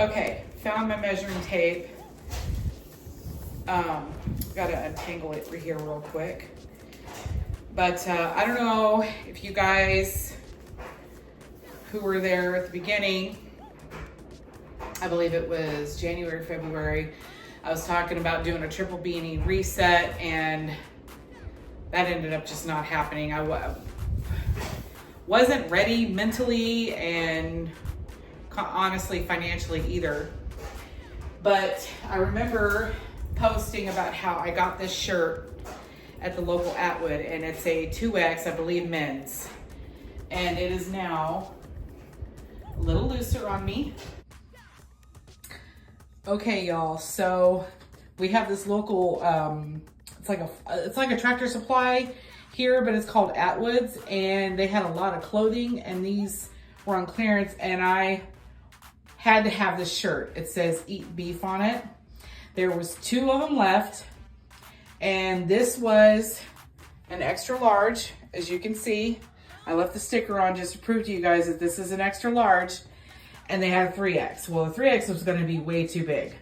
Okay, found my measuring tape. Gotta untangle it here real quick. But I don't know if you guys who were there at the beginning, I believe it was January, February, I was talking about doing a triple beanie reset, and that ended up just not happening. I wasn't ready mentally and honestly financially either. But I remember posting about how I got this shirt at the local Atwood, and it's a 2X, I believe, men's. And it is now a little looser on me. Okay, y'all, so we have this local, it's like a Tractor Supply here, but it's called Atwood's, and they had a lot of clothing, and these were on clearance, and I had to have this shirt. It says Eat Beef on it. There was 2 of them left, and this was an extra large, as you can see. I left the sticker on just to prove to you guys that this is an extra large, and they had a 3X. Well, the 3X was gonna be way too big.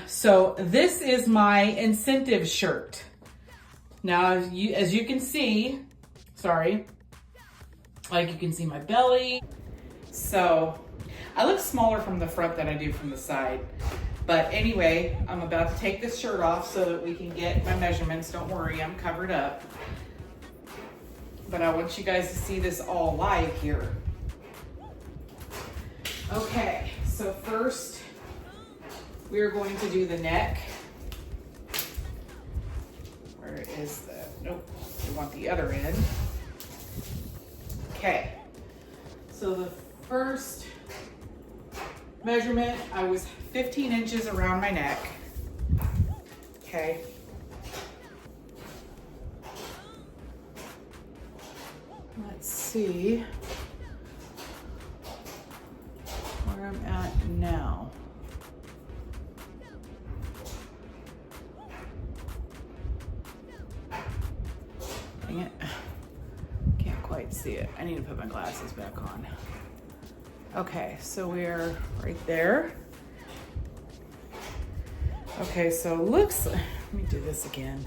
So this is my incentive shirt. Now, as you can see, sorry, like you can see my belly. So I look smaller from the front than I do from the side. But anyway, I'm about to take this shirt off so that we can get my measurements. Don't worry, I'm covered up. But I want you guys to see this all live here. Okay, so first we're going to do the neck. Where is the, nope, we want the other end. Okay, so the first measurement, I was 15 inches around my neck. Okay. Let's see where I'm at now. Dang it. Can't quite see it. I need to put my glasses back on. Okay, so we're right there. Okay, so looks, let me do this again.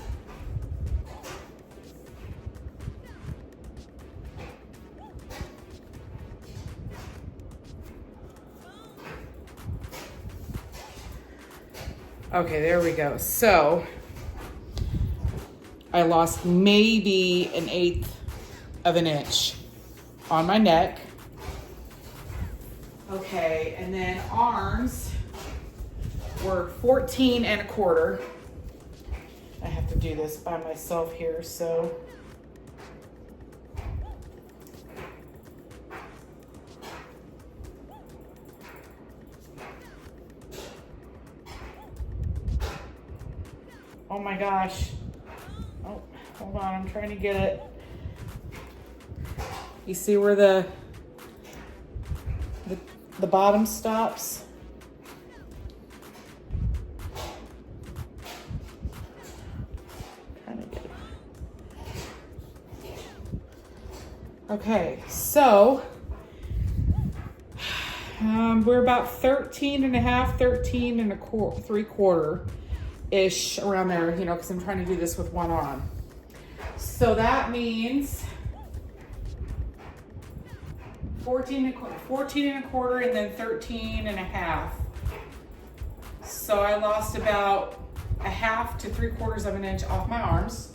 Okay, there we go. So I lost maybe 1/8 of an inch on my neck. Okay, and then arms were 14 1/4. I have to do this by myself here, so. Oh my gosh. Oh, hold on, I'm trying to get it. You see where the bottom stops? Trying to get it. Okay, so we're about 13 1/2, 13 3/4 ish, around there, you know, because I'm trying to do this with one arm. So that means 14 1/4 and then 13 1/2. So I lost about 1/2 to 3/4 of an inch off my arms.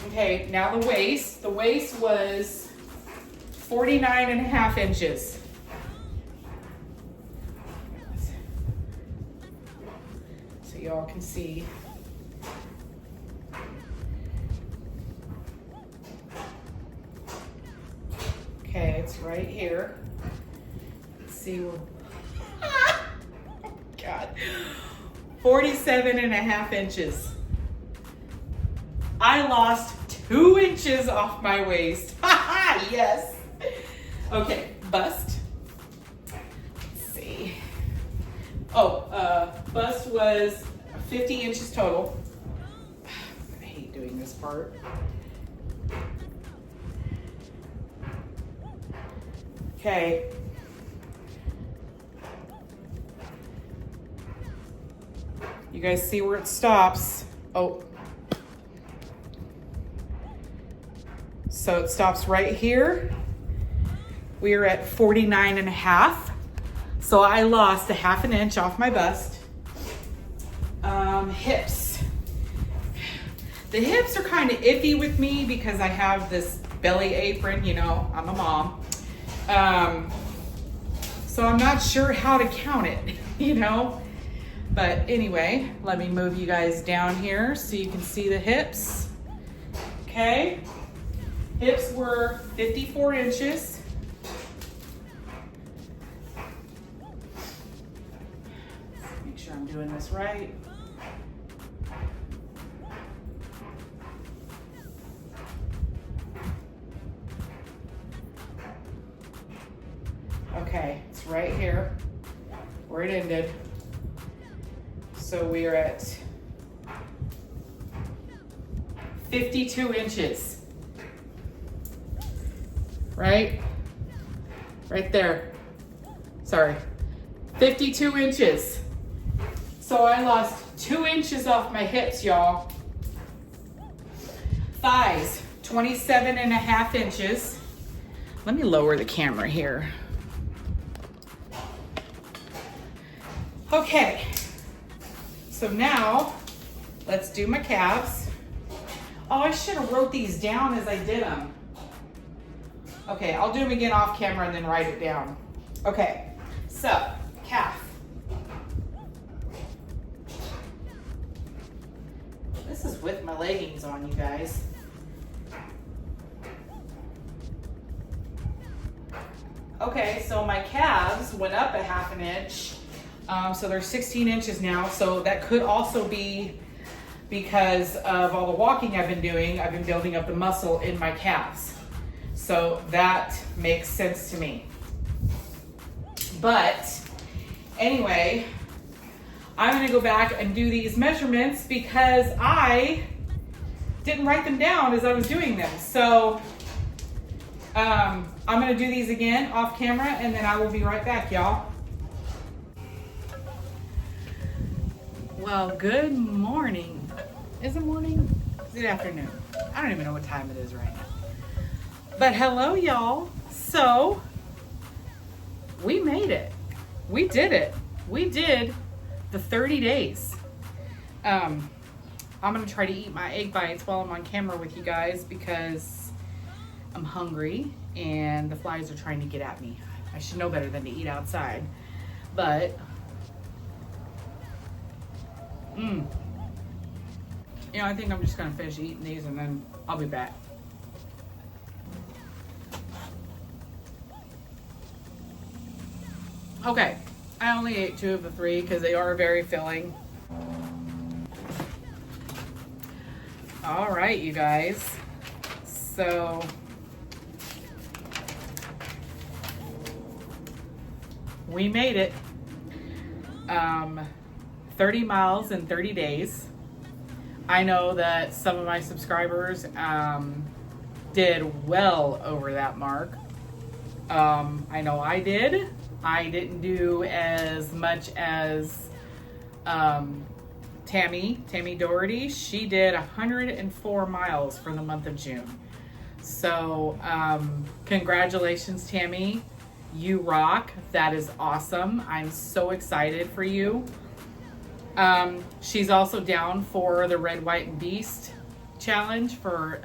Okay, now the waist. The waist was 49 1/2 inches. So y'all can see. Okay, it's right here. Let's see where, God, 47 1/2 inches. I lost 2 inches off my waist. Yes. Okay, bust. Let's see. Oh, bust was 50 inches total. I hate doing this part. Okay. You guys see where it stops. Oh. So it stops right here. We are at 49.5. So I lost a 1/2 inch off my bust. Hips. The hips are kind of iffy with me because I have this belly apron, you know, I'm a mom. So I'm not sure how to count it, you know. But anyway, let me move you guys down here so you can see the hips. Okay. Hips were 54 inches. Make sure I'm doing this right. Okay, it's right here where it ended. So we are at 52 inches. Right there. Sorry, 52 inches. So I lost 2 inches off my hips, y'all. Thighs, 27.5 inches. Let me lower the camera here. Okay, so now let's do my calves. Oh, I should have wrote these down as I did them. Okay, I'll do them again off camera and then write it down. Okay, so calf. This is with my leggings on, you guys. Okay, so my calves went up a 1/2 inch. So they're 16 inches now. So that could also be because of all the walking I've been doing. I've been building up the muscle in my calves. So that makes sense to me. But anyway, I'm gonna go back and do these measurements because I didn't write them down as I was doing them. So I'm gonna do these again off camera and then I will be right back, y'all. Well, good morning. Is it morning? Is it afternoon? I don't even know what time it is right now. But hello, y'all. So we made it. We did it. We did the 30 days. I'm gonna try to eat my egg bites while I'm on camera with you guys because I'm hungry and the flies are trying to get at me. I should know better than to eat outside, but you know, I think I'm just gonna finish eating these and then I'll be back. Okay, I only ate 2 of the 3 because they are very filling. All right, you guys. So we made it. 30 miles in 30 days. I know that some of my subscribers did well over that mark. I know I did. I didn't do as much as Tammy Doherty. She did 104 miles for the month of June. So congratulations, Tammy. You rock. That is awesome. I'm so excited for you. She's also down for the Red, White, and Beast challenge for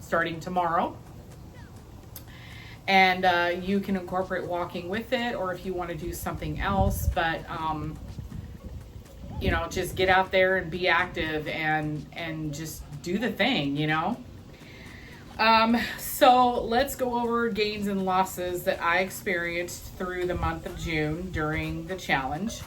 starting tomorrow. And you can incorporate walking with it, or if you want to do something else, but you know, just get out there and be active and just do the thing, you know. So let's go over gains and losses that I experienced through the month of June during the challenge.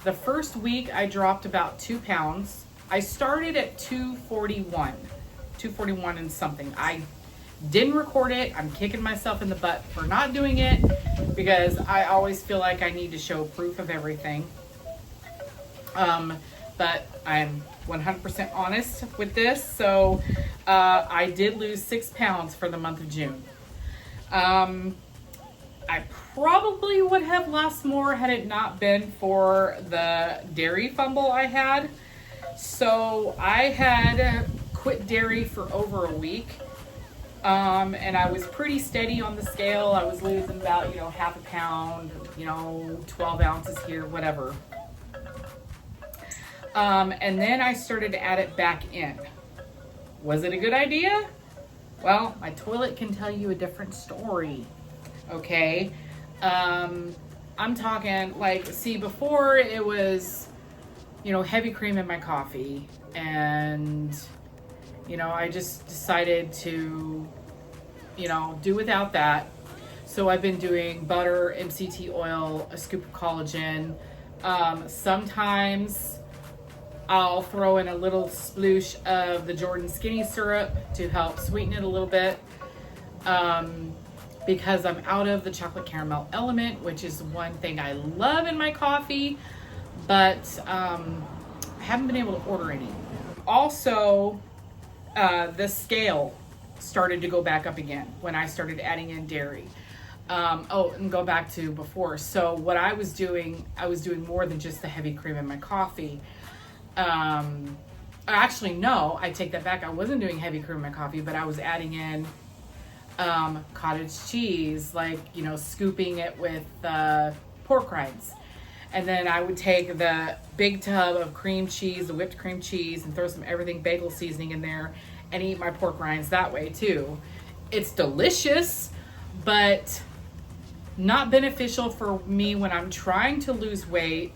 The first week I dropped about 2 pounds. I started at 241 and something. I didn't record it. I'm kicking myself in the butt for not doing it because I always feel like I need to show proof of everything. But I'm 100% honest with this. So I did lose 6 pounds for the month of June. I probably would have lost more had it not been for the dairy fumble I had. So I had quit dairy for over a week. And I was pretty steady on the scale. I was losing about, half a pound, 12 ounces here, whatever. And then I started to add it back in. Was it a good idea? Well, my toilet can tell you a different story. Okay. I'm talking before it was, heavy cream in my coffee, and, I just decided to, do without that. So I've been doing butter, MCT oil, a scoop of collagen. Sometimes I'll throw in a little sploosh of the Jordan Skinny syrup to help sweeten it a little bit. Because I'm out of the chocolate caramel element, which is one thing I love in my coffee, but I haven't been able to order any. Also, the scale started to go back up again when I started adding in dairy. And go back to before. So what I was doing more than just the heavy cream in my coffee. Actually, no, I take that back. I wasn't doing heavy cream in my coffee, but I was adding in cottage cheese, scooping it with pork rinds. And then I would take the big tub of cream cheese, the whipped cream cheese, and throw some everything bagel seasoning in there and eat my pork rinds that way too. It's delicious, but not beneficial for me when I'm trying to lose weight.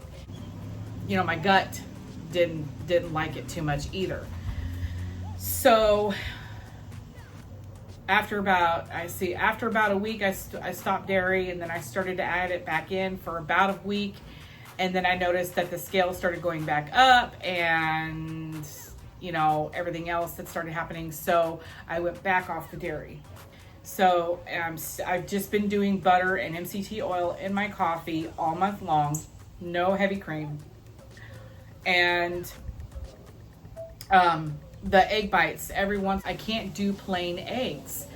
My gut didn't like it too much either. So after about a week, I stopped dairy, and then I started to add it back in for about a week. And then I noticed that the scale started going back up, and, everything else that started happening. So I went back off the dairy. So I've just been doing butter and MCT oil in my coffee all month long. No heavy cream. And, the egg bites I can't do plain eggs.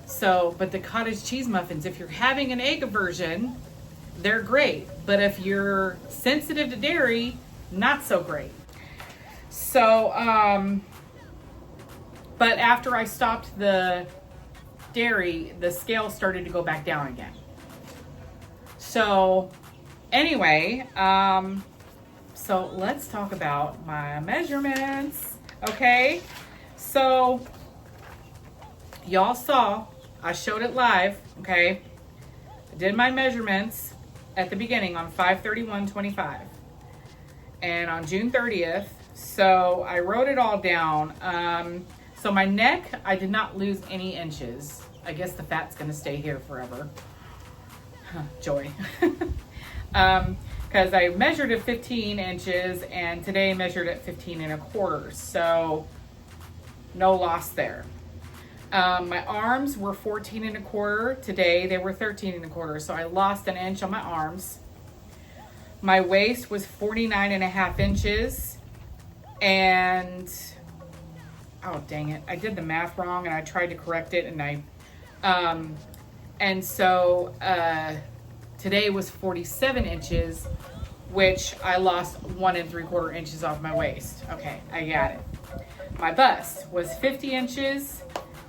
So, but the cottage cheese muffins, if you're having an egg aversion, they're great. But if you're sensitive to dairy, not so great. So, but after I stopped the dairy, the scale started to go back down again. So anyway, so let's talk about my measurements. Okay, so y'all saw, I showed it live, okay? I did my measurements at the beginning on 5/31/25 and on June 30th. So I wrote it all down. So my neck, I did not lose any inches. I guess the fat's gonna stay here forever. Joy. Because I measured at 15 inches and today measured at 15 1/4. So no loss there. My arms were 14 1/4. Today they were 13 1/4. So I lost an inch on my arms. My waist was 49 1/2 inches. And, oh dang it, I did the math wrong and I tried to correct it, and so today was 47 inches, which I lost 1 3/4 inches off my waist. Okay, I got it. My bust was 50 inches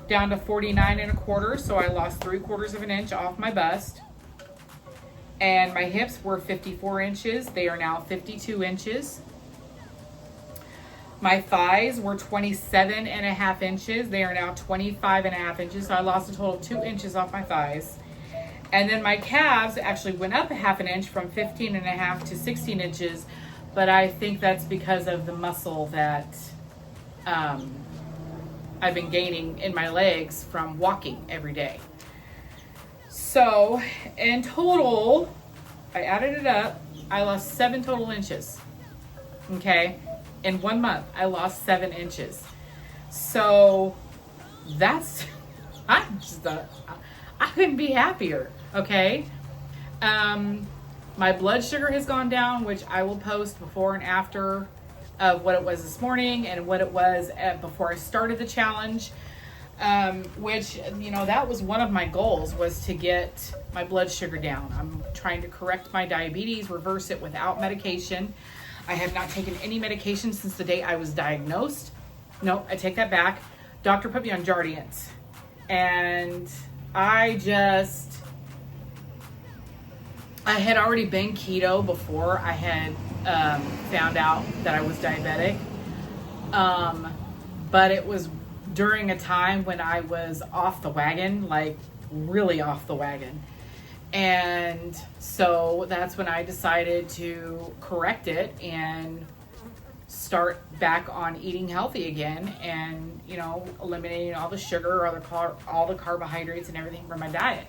down to 49 1/4, so I lost 3/4 of an inch off my bust. And my hips were 54 inches. They are now 52 inches. My thighs were 27 1/2 inches. They are now 25 1/2 inches. So I lost a total of 2 inches off my thighs. And then my calves actually went up 1/2 inch from 15 1/2 to 16 inches. But I think that's because of the muscle that I've been gaining in my legs from walking every day. So in total, I added it up, I lost 7 total inches. Okay. In 1 month, I lost 7 inches. So that's, I couldn't be happier. Okay. My blood sugar has gone down, which I will post before and after of what it was this morning and what it was before I started the challenge. which, you know, that was one of my goals, was to get my blood sugar down. I'm trying to correct my diabetes, reverse it without medication. I have not taken any medication since the day I was diagnosed. No, I take that back. Doctor put me on Jardiance. And I had already been keto before I had found out that I was diabetic. But it was during a time when I was off the wagon, like really off the wagon. And so that's when I decided to correct it and start back on eating healthy again, and, you know, eliminating all the sugar, all the carbohydrates and everything from my diet.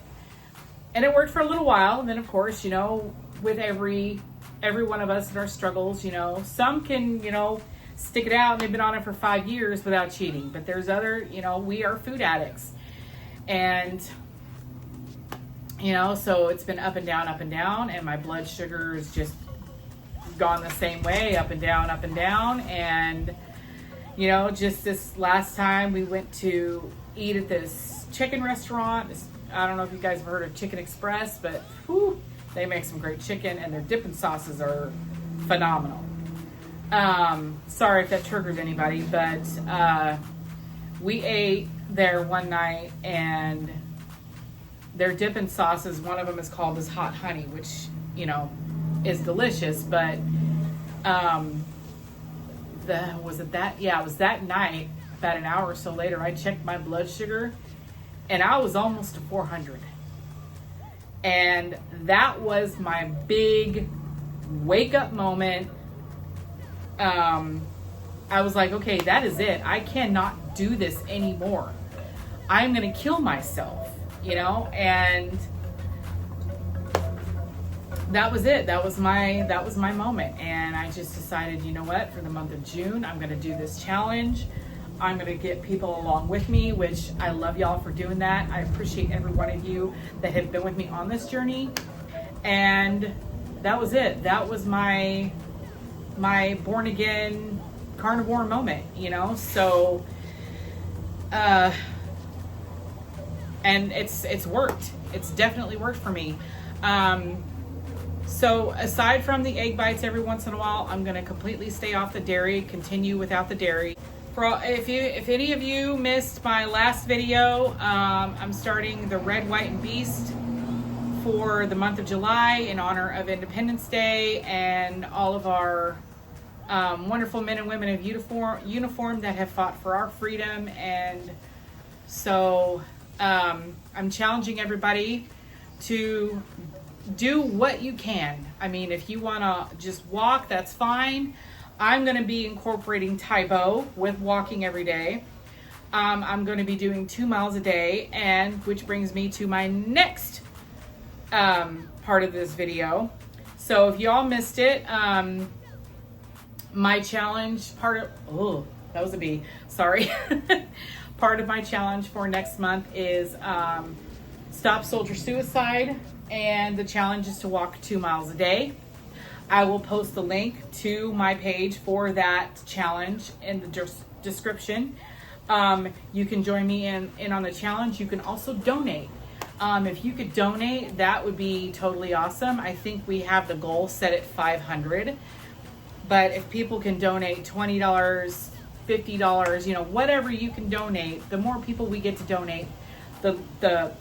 And it worked for a little while. And then, of course, you know, with every one of us in our struggles, you know, some can, you know, stick it out and they've been on it for 5 years without cheating. But there's other, you know, we are food addicts. And, you know, so it's been up and down, and my blood sugar is just gone the same way, up and down. And, you know, just this last time we went to eat at this chicken restaurant. I don't know if you guys have heard of Chicken Express, but whew, they make some great chicken, and their dipping sauces are phenomenal. Sorry if that triggered anybody, but we ate there one night, and their dipping sauces, one of them is called this hot honey, which, you know, is delicious. But it was that night, about an hour or so later, I checked my blood sugar, and I was almost to 400. And that was my big wake up moment. I was like, okay, that is it. I cannot do this anymore. I'm going to kill myself, you know? And that was it. That was my moment. And I just decided, you know what, for the month of June, I'm going to do this challenge. I'm going to get people along with me, which I love y'all for doing that. I appreciate every one of you that have been with me on this journey. And that was it. That was my born again carnivore moment, you know? So, and it's worked. It's definitely worked for me. So aside from the egg bites every once in a while, I'm going to completely stay off the dairy, continue without the dairy. If any of you missed my last video, I'm starting the Red, White, and Beast for the month of July in honor of Independence Day and all of our wonderful men and women of uniform that have fought for our freedom. And so I'm challenging everybody to do what you can. I mean, if you want to just walk, that's fine. I'm going to be incorporating Taibo with walking every day. I'm going to be doing 2 miles a day, and which brings me to my next part of this video. So if y'all missed it, my challenge part of part of my challenge for next month is Stop Soldier Suicide, and the challenge is to walk 2 miles a day. I will post the link to my page for that challenge in the description. You can join me in on the challenge. You can also donate. If you could donate, that would be totally awesome. I think we have the goal set at $500. But if people can donate $20, $50, you know, whatever you can donate, the more people we get to donate, the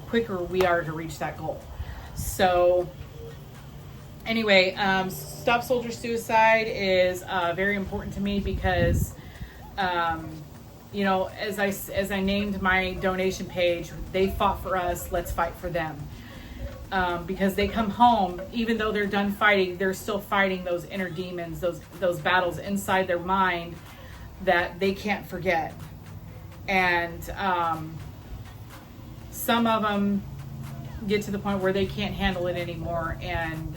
quicker we are to reach that goal. So anyway, Stop Soldier Suicide is very important to me because, you know, as I named my donation page, they fought for us, let's fight for them. Because they come home, even though they're done fighting, they're still fighting those inner demons, those battles inside their mind that they can't forget. And some of them get to the point where they can't handle it anymore, and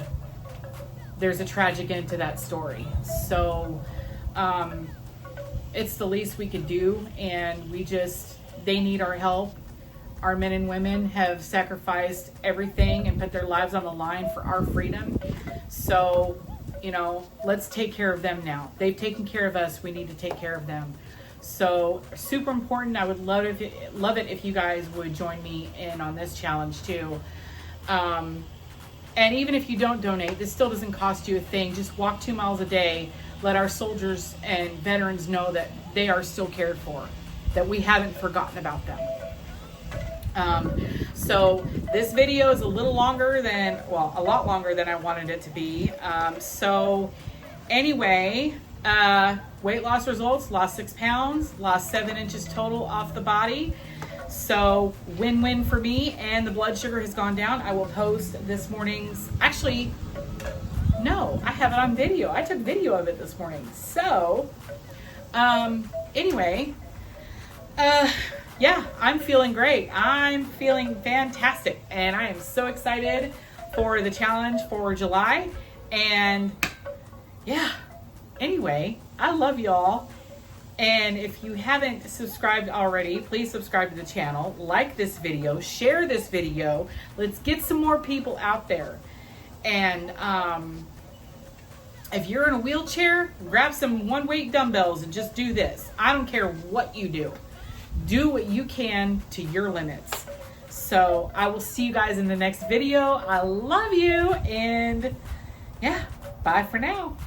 there's a tragic end to that story. So it's the least we could do, and they need our help. Our men and women have sacrificed everything and put their lives on the line for our freedom. So, you know, let's take care of them now. They've taken care of us. We need to take care of them. So super important. I would love it if you guys would join me in on this challenge too. And even if you don't donate, this still doesn't cost you a thing. Just walk 2 miles a day. Let our soldiers and veterans know that they are still cared for, that we haven't forgotten about them. So this video is a little longer than, well, a lot longer than I wanted it to be. So anyway, weight loss results, lost 6 pounds, lost 7 inches total off the body. So win-win for me, and the blood sugar has gone down. I will post this morning's, actually, no, I have it on video. I took video of it this morning. So, anyway, yeah, I'm feeling great. I'm feeling fantastic, and I am so excited for the challenge for July. And yeah, anyway, I love y'all. And if you haven't subscribed already, please subscribe to the channel, like this video, share this video. Let's get some more people out there. And if you're in a wheelchair, grab some 1-weight dumbbells and just do this. I don't care what you do. Do what you can to your limits. So I will see you guys in the next video. I love you, and yeah, bye for now.